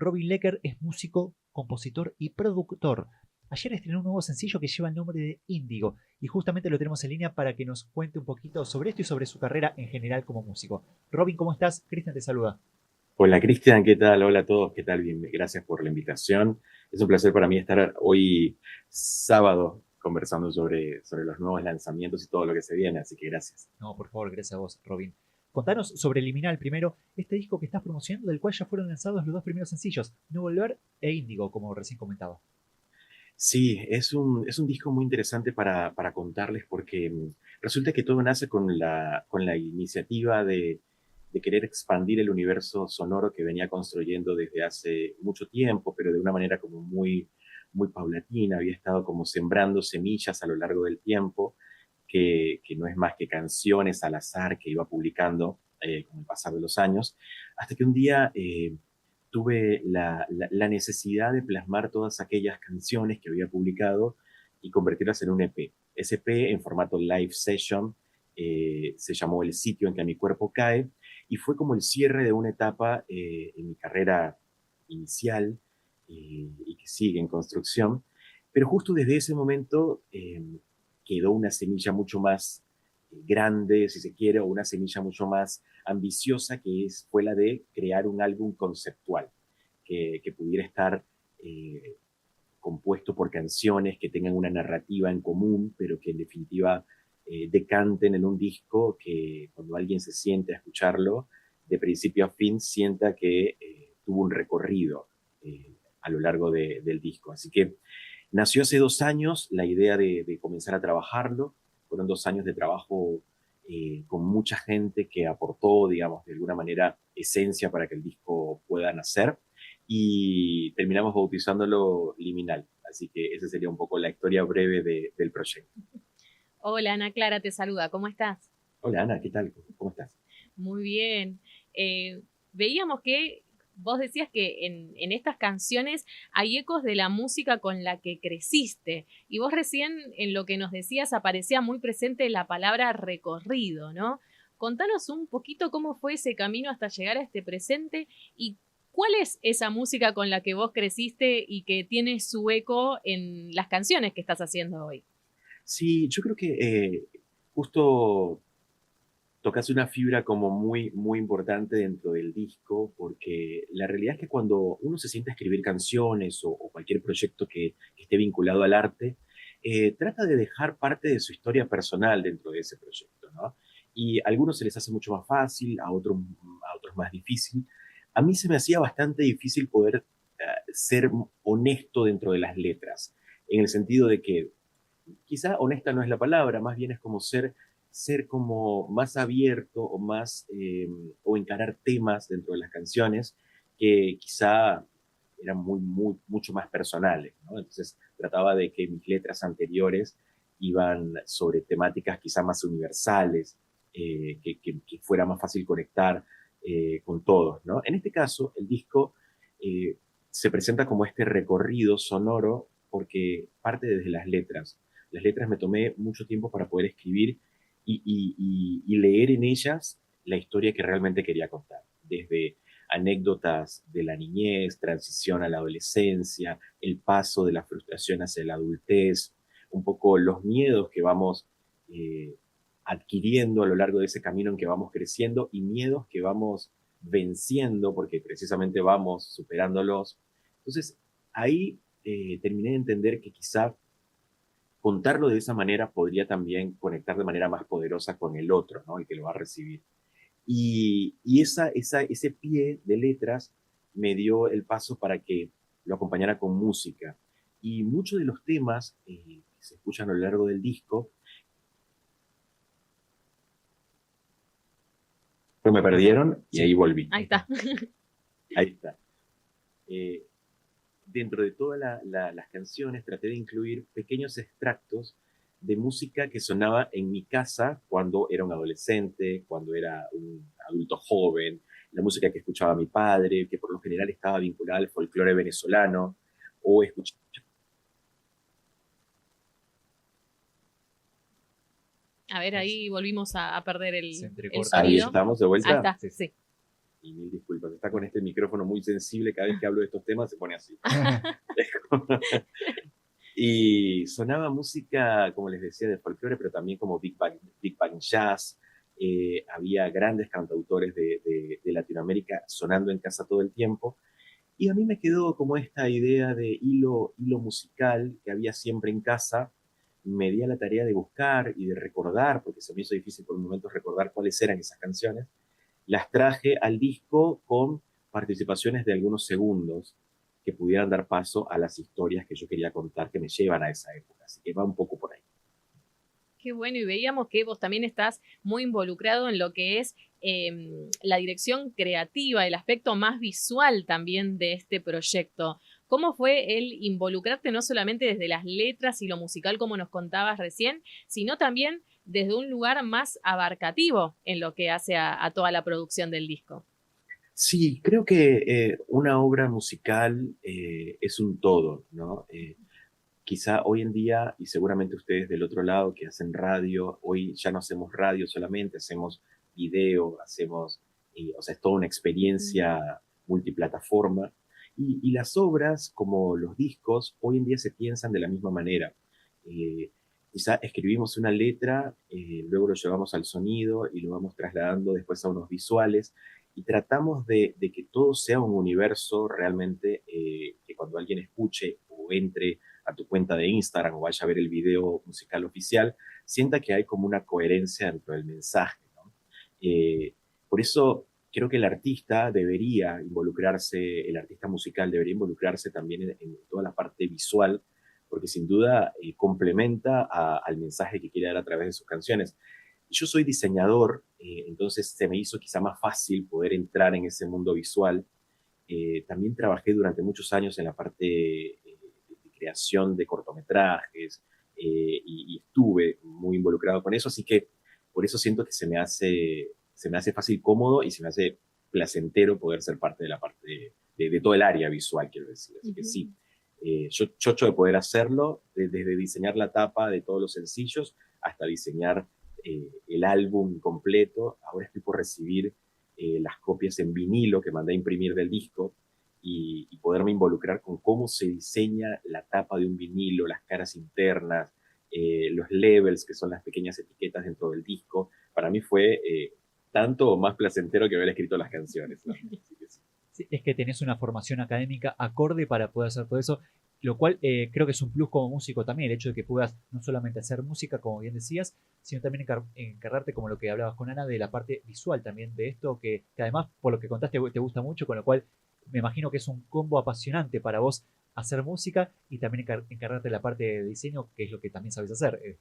Robin Lecker es músico, compositor y productor. Ayer estrenó un nuevo sencillo que lleva el nombre de Índigo y justamente lo tenemos en línea para que nos cuente un poquito sobre esto y sobre su carrera en general como músico. Robin, ¿cómo estás? Cristian te saluda. Hola Cristian, ¿qué tal? Hola a todos, ¿qué tal? Bien, gracias por la invitación. Es un placer para mí estar hoy sábado conversando sobre los nuevos lanzamientos y todo lo que se viene, así que gracias. No, por favor, gracias a vos, Robin. Contanos sobre Liminal primero, este disco que estás promocionando, del cual ya fueron lanzados los dos primeros sencillos, No Volver e Índigo, como recién comentaba. Sí, es un disco muy interesante para contarles porque resulta que todo nace con la iniciativa de querer expandir el universo sonoro que venía construyendo desde hace mucho tiempo, pero de una manera como muy paulatina. Había estado como sembrando semillas a lo largo del tiempo, que no es más que canciones al azar que iba publicando con el pasar de los años, hasta que un día tuve la necesidad de plasmar todas aquellas canciones que había publicado y convertirlas en un EP. Ese EP en formato live session se llamó El sitio en que mi cuerpo cae y fue como el cierre de una etapa en mi carrera inicial y que sigue en construcción. Pero justo desde ese momento quedó una semilla mucho más grande, si se quiere, o una semilla mucho más ambiciosa, fue la de crear un álbum conceptual que pudiera estar eh, compuesto por canciones que tengan una narrativa en común, pero que en definitiva decanten en un disco que cuando alguien se siente a escucharlo, de principio a fin, sienta que tuvo un recorrido a lo largo del disco. Así que nació hace 2 años la idea de comenzar a trabajarlo. Fueron 2 años de trabajo con mucha gente que aportó, digamos, de alguna manera esencia para que el disco pueda nacer y terminamos bautizándolo Liminal. Así que esa sería un poco la historia breve del proyecto. Hola, Ana Clara te saluda, ¿cómo estás? Hola Ana, ¿qué tal? ¿Cómo estás? Muy bien. Eh, Veíamos que vos decías que en estas canciones hay ecos de la música con la que creciste. Y vos recién en lo que nos decías aparecía muy presente la palabra recorrido, ¿no? Contanos un poquito cómo fue ese camino hasta llegar a este presente y cuál es esa música con la que vos creciste y que tiene su eco en las canciones que estás haciendo hoy. Sí, yo creo que justo tocas una fibra como muy importante dentro del disco, porque la realidad es que cuando uno se siente a escribir canciones o cualquier proyecto que esté vinculado al arte, trata de dejar parte de su historia personal dentro de ese proyecto, ¿no? Y a algunos se les hace mucho más fácil, a otros más difícil. A mí se me hacía bastante difícil poder ser honesto dentro de las letras, en el sentido de que quizá honesta no es la palabra, más bien es como ser como más abierto o más, o encarar temas dentro de las canciones que quizá eran mucho más personales, ¿no? Entonces trataba de que mis letras anteriores iban sobre temáticas quizá más universales, que fuera más fácil conectar con todos, ¿no? En este caso, el disco eh, se presenta como este recorrido sonoro porque parte desde las letras. Las letras me tomé mucho tiempo para poder escribir y leer en ellas la historia que realmente quería contar, desde anécdotas de la niñez, transición a la adolescencia, el paso de la frustración hacia la adultez, un poco los miedos que vamos eh, adquiriendo a lo largo de ese camino en que vamos creciendo y miedos que vamos venciendo porque precisamente vamos superándolos. Entonces, ahí terminé de entender que quizá contarlo de esa manera podría también conectar de manera más poderosa con el otro, ¿no? El que lo va a recibir. Y ese pie de letras me dio el paso para que lo acompañara con música. Y muchos de los temas que se escuchan a lo largo del disco, pues me perdieron y Sí, ahí volví. Ahí está. Ahí está. Eh, Dentro de todas las canciones traté de incluir pequeños extractos de música que sonaba en mi casa cuando era un adolescente, cuando era un adulto joven, la música que escuchaba mi padre, que por lo general estaba vinculada al folclore venezolano, o escuchaba... A ver, ahí volvimos a perder se el entrecorta Ahí allí. sonido. estamos de Ahí vuelta. está, Sí, sí. sí. y mil disculpas, está con este micrófono muy sensible, cada vez que hablo de estos temas se pone así. Y sonaba música, como les decía, de folclore, pero también como Big Bang Jazz. Había grandes cantautores de Latinoamérica sonando en casa todo el tiempo. Y a mí me quedó como esta idea de hilo musical que había siempre en casa. Me di a la tarea de buscar y de recordar, porque se me hizo difícil por un momento recordar cuáles eran esas canciones. Las traje al disco con participaciones de algunos segundos que pudieran dar paso a las historias que yo quería contar que me llevan a esa época. Así que va un poco por ahí. Qué bueno, y veíamos que vos también estás muy involucrado en lo que es la dirección creativa, el aspecto más visual también de este proyecto. ¿Cómo fue el involucrarte no solamente desde las letras y lo musical, como nos contabas recién, sino también desde un lugar más abarcativo en lo que hace a toda la producción del disco? Sí, creo que una obra musical es un todo, ¿no? Quizá hoy en día, y seguramente ustedes del otro lado que hacen radio, hoy ya no hacemos radio solamente, hacemos video, hacemos, o sea, es toda una experiencia multiplataforma. Y las obras, como los discos, hoy en día se piensan de la misma manera. Eh, Quizá escribimos una letra, luego lo llevamos al sonido y lo vamos trasladando después a unos visuales y tratamos de que todo sea un universo realmente que cuando alguien escuche o entre a tu cuenta de Instagram o vaya a ver el video musical oficial, sienta que hay como una coherencia dentro del mensaje, ¿no? Por eso creo que el artista musical debería involucrarse también en toda la parte visual, porque sin duda complementa al mensaje que quiere dar a través de sus canciones. Yo soy diseñador, entonces se me hizo quizá más fácil poder entrar en ese mundo visual. También trabajé durante muchos años en la parte de creación de cortometrajes y estuve muy involucrado con eso, así que por eso siento que se me hace fácil, cómodo y se me hace placentero poder ser parte de la parte de todo el área visual, quiero decir. Así que sí, yo chocho de poder hacerlo, desde diseñar la tapa de todos los sencillos hasta diseñar el álbum completo. Ahora estoy por recibir las copias en vinilo que mandé a imprimir del disco y poderme involucrar con cómo se diseña la tapa de un vinilo, las caras internas, los labels, que son las pequeñas etiquetas dentro del disco. Para mí fue tanto o más placentero que haber escrito las canciones, ¿no? Así que sí. Sí, es que tenés una formación académica acorde para poder hacer todo eso, lo cual creo que es un plus como músico también, el hecho de que puedas no solamente hacer música, como bien decías, sino también encargarte, como lo que hablabas con Ana, de la parte visual también de esto, que además, por lo que contaste, te gusta mucho, con lo cual me imagino que es un combo apasionante para vos hacer música y también encargarte de la parte de diseño, que es lo que también sabes hacer.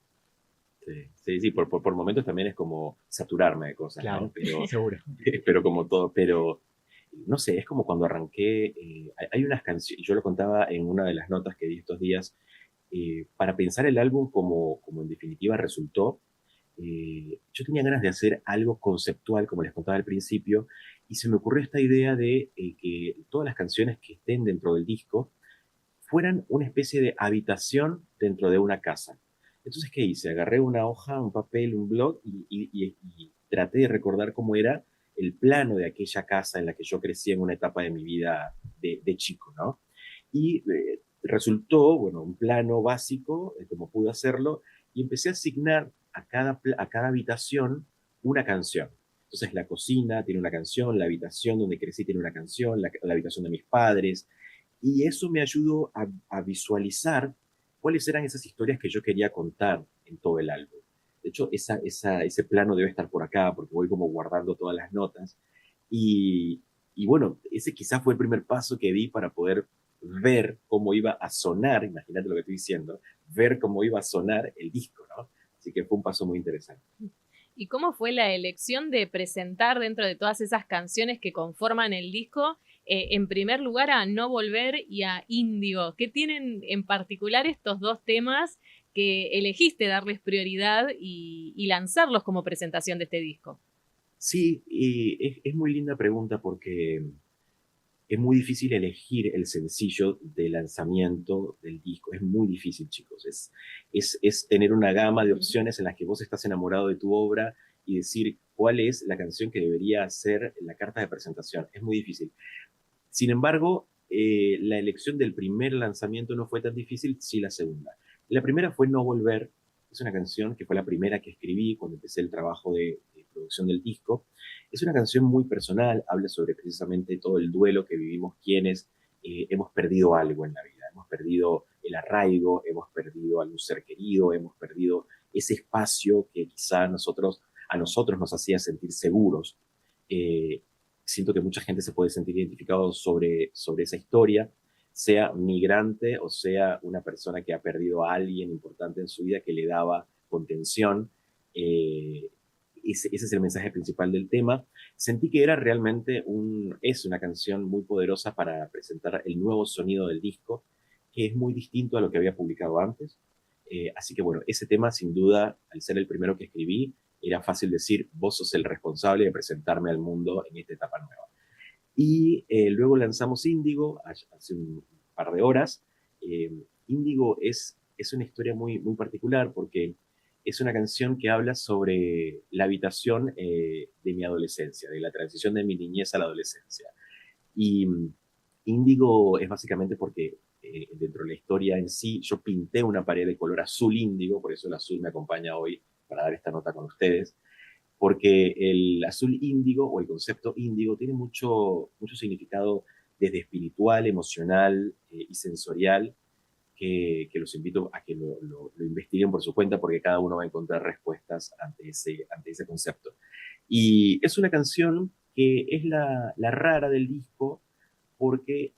Sí, por momentos también es como saturarme de cosas, Claro, ¿no? Pero, seguro. pero como todo, pero no sé, es como cuando arranqué, hay unas canciones, yo lo contaba en una de las notas que di estos días, para pensar el álbum como en definitiva resultó, yo tenía ganas de hacer algo conceptual, como les contaba al principio, y se me ocurrió esta idea de que todas las canciones que estén dentro del disco fueran una especie de habitación dentro de una casa. Entonces, ¿qué hice? Agarré una hoja, un papel, un blog y traté de recordar cómo era el plano de aquella casa en la que yo crecí en una etapa de mi vida de chico, ¿no? Y resultó, bueno, un plano básico, como pude hacerlo, y empecé a asignar a cada habitación una canción. Entonces, la cocina tiene una canción, la habitación donde crecí tiene una canción, la habitación de mis padres, y eso me ayudó a visualizar cuáles eran esas historias que yo quería contar en todo el álbum. De hecho, ese plano debe estar por acá, porque voy como guardando todas las notas. Y, y bueno, ese quizás fue el primer paso que di para poder ver cómo iba a sonar, imagínate lo que estoy diciendo, ver cómo iba a sonar el disco, ¿no? Así que fue un paso muy interesante. ¿Y cómo fue la elección de presentar dentro de todas esas canciones que conforman el disco, en primer lugar a No Volver y a Índigo? ¿Qué tienen en particular estos dos temas que elegiste darles prioridad y lanzarlos como presentación de este disco? Sí, y es muy linda pregunta porque es muy difícil elegir el sencillo de lanzamiento del disco. Es muy difícil, chicos. Es tener una gama de opciones en las que vos estás enamorado de tu obra y decir cuál es la canción que debería ser la carta de presentación. Es muy difícil. Sin embargo, la elección del primer lanzamiento no fue tan difícil, sí la segunda. La primera fue No Volver. Es una canción que fue la primera que escribí cuando empecé el trabajo de producción del disco. Es una canción muy personal, habla sobre precisamente todo el duelo que vivimos quienes hemos perdido algo en la vida. Hemos perdido el arraigo, hemos perdido a un ser querido, hemos perdido ese espacio que quizá a nosotros nos hacía sentir seguros. Eh, Siento que mucha gente se puede sentir identificado sobre esa historia, sea migrante o sea una persona que ha perdido a alguien importante en su vida que le daba contención. Eh, ese es el mensaje principal del tema. Sentí que era realmente es una canción muy poderosa para presentar el nuevo sonido del disco, que es muy distinto a lo que había publicado antes. Así que bueno, ese tema sin duda, al ser el primero que escribí, era fácil decir, vos sos el responsable de presentarme al mundo en esta etapa nueva. Y luego lanzamos Índigo hace un par de horas. Índigo es una historia muy, muy particular porque es una canción que habla sobre la habitación de mi adolescencia, de la transición de mi niñez a la adolescencia. Y índigo es básicamente porque dentro de la historia en sí, yo pinté una pared de color azul índigo, por eso el azul me acompaña hoy para dar esta nota con ustedes, porque el azul índigo o el concepto índigo tiene mucho significado desde espiritual, emocional y sensorial, que los invito a que lo investiguen por su cuenta porque cada uno va a encontrar respuestas ante ese concepto. Y es una canción que es la rara del disco porque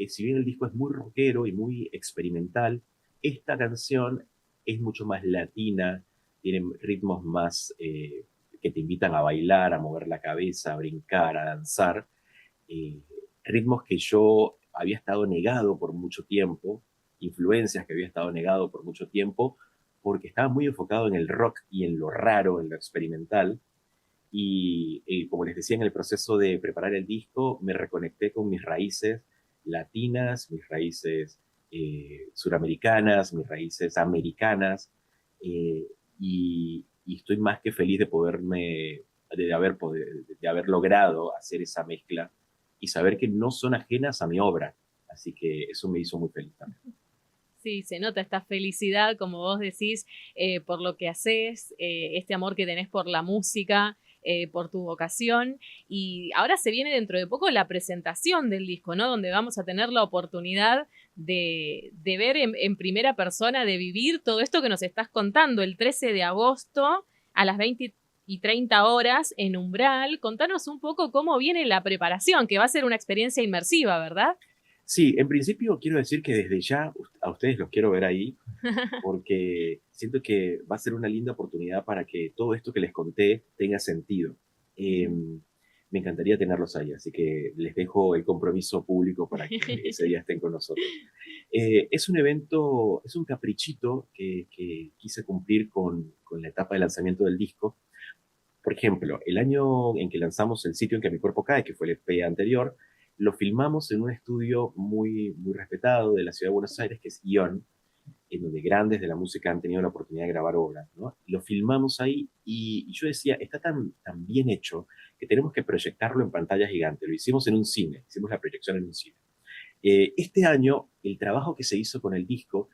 si bien el disco es muy rockero y muy experimental, esta canción es mucho más latina, tiene ritmos más que te invitan a bailar, a mover la cabeza, a brincar, a danzar, eh, ritmos que yo había estado negado por mucho tiempo, influencias que había estado negado por mucho tiempo, porque estaba muy enfocado en el rock y en lo raro, en lo experimental. Y como les decía, en el proceso de preparar el disco, me reconecté con mis raíces latinas, mis raíces suramericanas, mis raíces americanas, eh, y estoy más que feliz de de haber logrado hacer esa mezcla y saber que no son ajenas a mi obra. Así que eso me hizo muy feliz también. Sí, se nota esta felicidad, como vos decís, por lo que haces, este amor que tenés por la música, por tu vocación. Y ahora se viene dentro de poco la presentación del disco, ¿no? Donde vamos a tener la oportunidad de ver en primera persona, de vivir todo esto que nos estás contando el 13 de agosto a las 20:30 en Umbral. Contanos un poco cómo viene la preparación, que va a ser una experiencia inmersiva, ¿verdad? Sí, en principio quiero decir que desde ya a ustedes los quiero ver ahí, porque siento que va a ser una linda oportunidad para que todo esto que les conté tenga sentido. Eh, Me encantaría tenerlos ahí, así que les dejo el compromiso público para que ese día estén con nosotros. Es un evento, es un caprichito que quise cumplir con la etapa de lanzamiento del disco. Por ejemplo, el año en que lanzamos El sitio en que mi cuerpo cae, que fue el EP anterior, lo filmamos en un estudio muy, muy respetado de la ciudad de Buenos Aires, que es Ion, en donde grandes de la música han tenido la oportunidad de grabar obras, ¿no? Lo filmamos ahí y yo decía, está tan bien hecho que tenemos que proyectarlo en pantalla gigante. Lo hicimos en un cine, hicimos la proyección en un cine. Este año, el trabajo que se hizo con el disco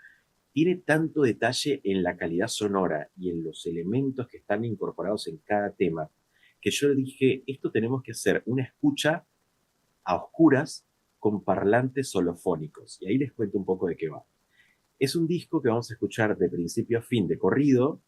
tiene tanto detalle en la calidad sonora y en los elementos que están incorporados en cada tema, que yo dije, esto tenemos que hacer una escucha a oscuras con parlantes holofónicos. Y ahí les cuento un poco de qué va. Es un disco que vamos a escuchar de principio a fin de corrido,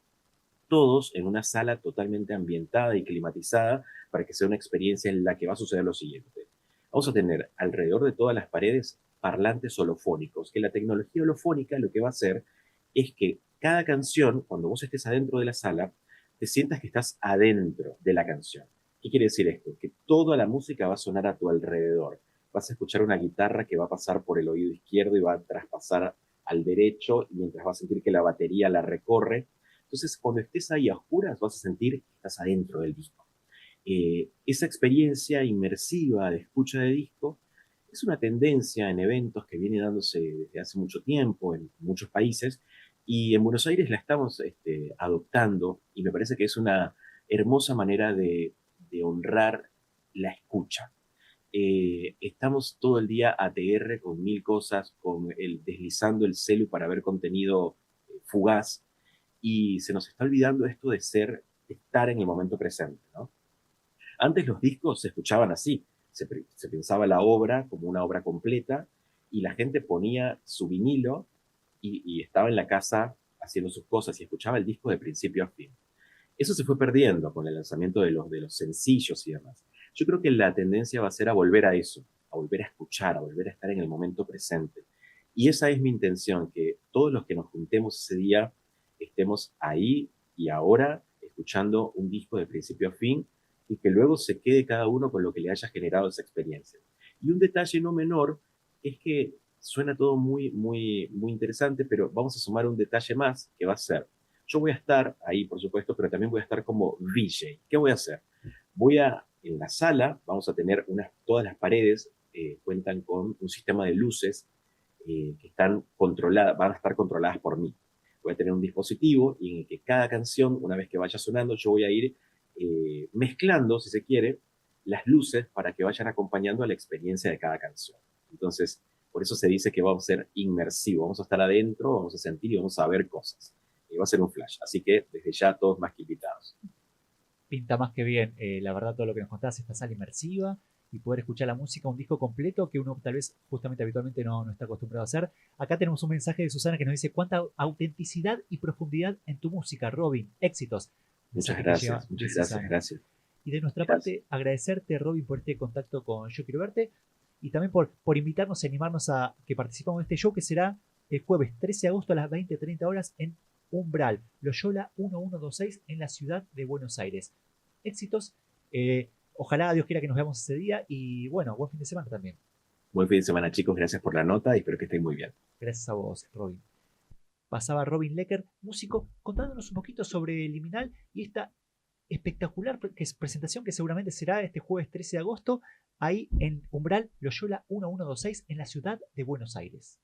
todos en una sala totalmente ambientada y climatizada para que sea una experiencia en la que va a suceder lo siguiente. Vamos a tener alrededor de todas las paredes parlantes holofónicos, que la tecnología holofónica lo que va a hacer es que cada canción, cuando vos estés adentro de la sala, te sientas que estás adentro de la canción. ¿Qué quiere decir esto? Que toda la música va a sonar a tu alrededor. Vas a escuchar una guitarra que va a pasar por el oído izquierdo y va a traspasar al derecho, mientras vas a sentir que la batería la recorre. Entonces, cuando estés ahí a oscuras, vas a sentir que estás adentro del disco. Esa experiencia inmersiva de escucha de disco Es una tendencia en eventos que viene dándose desde hace mucho tiempo en muchos países y en Buenos Aires la estamos adoptando y me parece que es una hermosa manera de honrar la escucha. Estamos todo el día ATR con mil cosas, deslizando el celu para ver contenido fugaz y se nos está olvidando esto de estar en el momento presente, ¿no? Antes los discos se escuchaban así, se pensaba la obra como una obra completa y la gente ponía su vinilo y estaba en la casa haciendo sus cosas y escuchaba el disco de principio a fin. Eso se fue perdiendo con el lanzamiento de los sencillos y demás. Yo creo que la tendencia va a ser a volver a eso, a volver a escuchar, a volver a estar en el momento presente. Y esa es mi intención, que todos los que nos juntemos ese día estemos ahí y ahora escuchando un disco de principio a fin y que luego se quede cada uno con lo que le haya generado esa experiencia. Y un detalle no menor es que suena todo muy interesante, pero vamos a sumar un detalle más que va a ser, yo voy a estar ahí, por supuesto, pero también voy a estar como VJ. ¿Qué voy a hacer? En la sala, vamos a tener todas las paredes cuentan con un sistema de luces que están controladas, van a estar controladas por mí. Voy a tener un dispositivo y en el que cada canción, una vez que vaya sonando, yo voy a ir mezclando, si se quiere, las luces para que vayan acompañando a la experiencia de cada canción. Entonces, por eso se dice que vamos a ser inmersivos, vamos a estar adentro, vamos a sentir y vamos a ver cosas. Y va a ser un flash, así que desde ya todos más que invitados. Pinta más que bien, la verdad, todo lo que nos contás, esta sala inmersiva y poder escuchar la música, un disco completo que uno tal vez justamente habitualmente no está acostumbrado a hacer. Acá tenemos un mensaje de Susana que nos dice: cuánta autenticidad y profundidad en tu música, Robin, éxitos. Muchas gracias, gracias. Y de nuestra parte, agradecerte, Robin, por este contacto con Yo Quiero Verte y también por invitarnos y animarnos a que participemos en este show que será el jueves 13 de agosto a las 20:30 horas en Umbral, Loyola 1126 en la ciudad de Buenos Aires. Éxitos. Ojalá Dios quiera que nos veamos ese día y bueno, buen fin de semana también. Buen fin de semana, chicos. Gracias por la nota y espero que estén muy bien. Gracias a vos, Robin. Pasaba Robin Lecker, músico, contándonos un poquito sobre Liminal y esta espectacular presentación que seguramente será este jueves 13 de agosto ahí en Umbral, Loyola 1126 en la ciudad de Buenos Aires.